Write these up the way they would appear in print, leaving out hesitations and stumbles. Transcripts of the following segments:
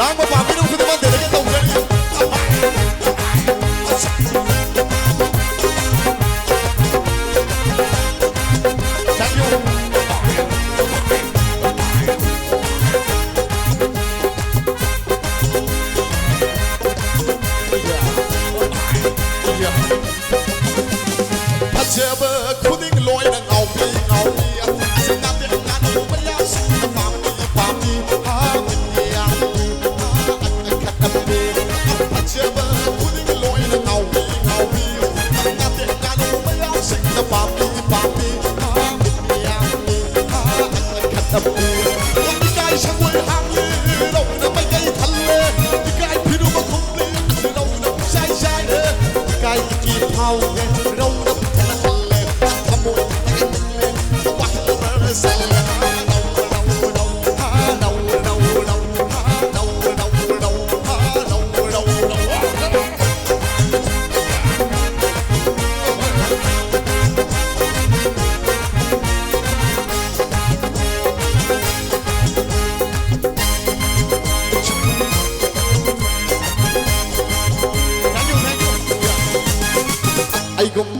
ꯂꯥꯡꯕ ꯄꯥꯝꯕꯤꯗꯕ ꯈꯨꯗꯤꯡꯃꯛ ꯗꯦꯗꯤꯀꯦꯠ ꯇꯧꯖꯔꯤ fazeba khuding loi na ngau pi asin na te na no pa ya su na pa mi ha mi ya khat pe fazeba khuding loi na ngau pi asin na te na no pa ya su na pa mi ha mi ya khat pe ni kai sang wei hang le lo na mai kai thal le ni kai phiru ma khum le lo na sai sai le ni kai ki phau le lo na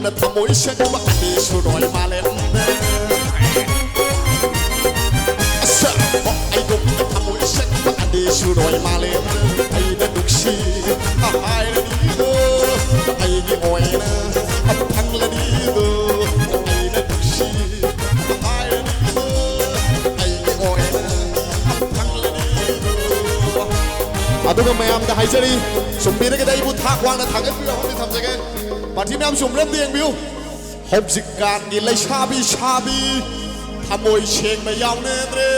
na thamoi sen ba ani su roi ma le asa ai gum na thamoi sen ba ani su roi ma le ai na duk si ai na di do ai gi oi na phang la di do ai na duk si ai na di do ai gi oi na phang la di do aduga mayam da haijari sumbi na ga dai bu thak wang na thak bi hom tham jage Parti nam sum ram dieng biu hop zik kan gi lai shabi thamoi cheng ma yaw ne tre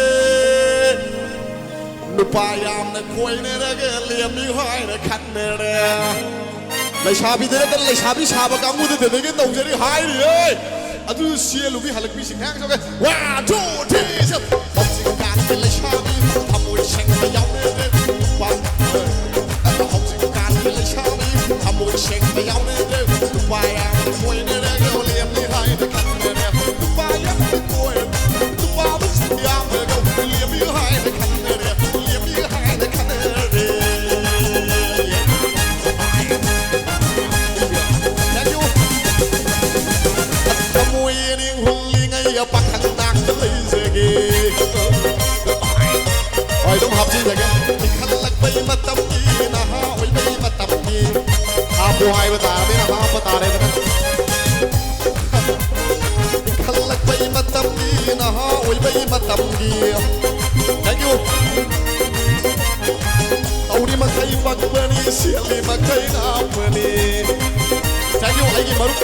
nu pa yam na khoi ne ra ge liam mi hai na khat ne re lai shabi de ta lai shabi shaba ka mu de de ge tong jeri hai ri ơi adu sia lu bi halak bi sing hang so ge 1 2 3 hop zik kan gi lai shabi thamoi cheng ma yaw ne tre pa hop zik kan gi lai shabi thamoi cheng ma yaw ne tre Why am I going to go live behind the camera? Why am I going to follow the other go live behind the camera? Live behind the camera. Thank you. Come on, in holding a back and back the lazy. I don't have to again. You can't like by my tummy, na how we by my tummy. Buhay ba tayo? May nakakapatari naman. Kalak ba'y matamgi na haoy ba'y matamgi. Thank you. Tauri makay pagbani, siyali makay napani. Thank you. Ay gimaruk.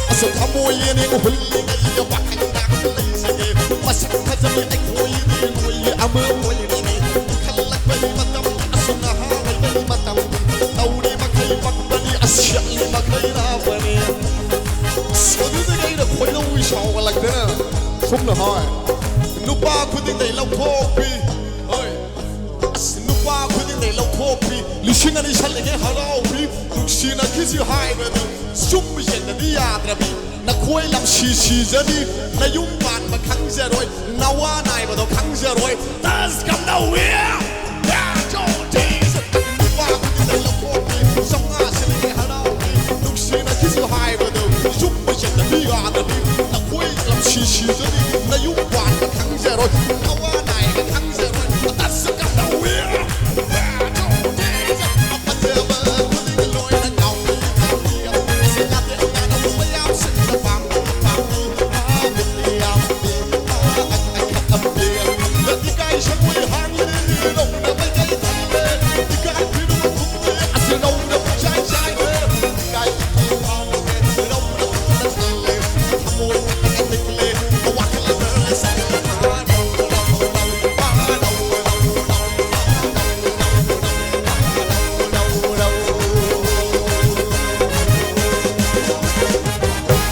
Asa tamoy yaning huling ay bakang nakalay sige. Masak ka jami ay koy niloy amoy nini. Kalak ba'y matamgi, asa na haoy ba'y matamgi. Tauri makay pagbani, asyali makay napani. Sadu de gay na koy na uy shaw kalak na. Sum na hay. Nupa kuding day lau kopi. Hoy. Nupa kuding day lau kopi. Lishing ani shalinge haraw bi. Nuksi na kisi hay ba du. Sum yen na di yadrabi. Na koy lam shi jadi. Na yung man ma khang zeroy. Na wa nai ba do khang zeroy. Tas kam na wia. Ya jo tis. Nupa kuding day lau kopi. Sum nga shalinge haraw bi. Nuksi na kisi hay ba du. Sum yen na di yadrabi. Na koy lam shi jadi. Na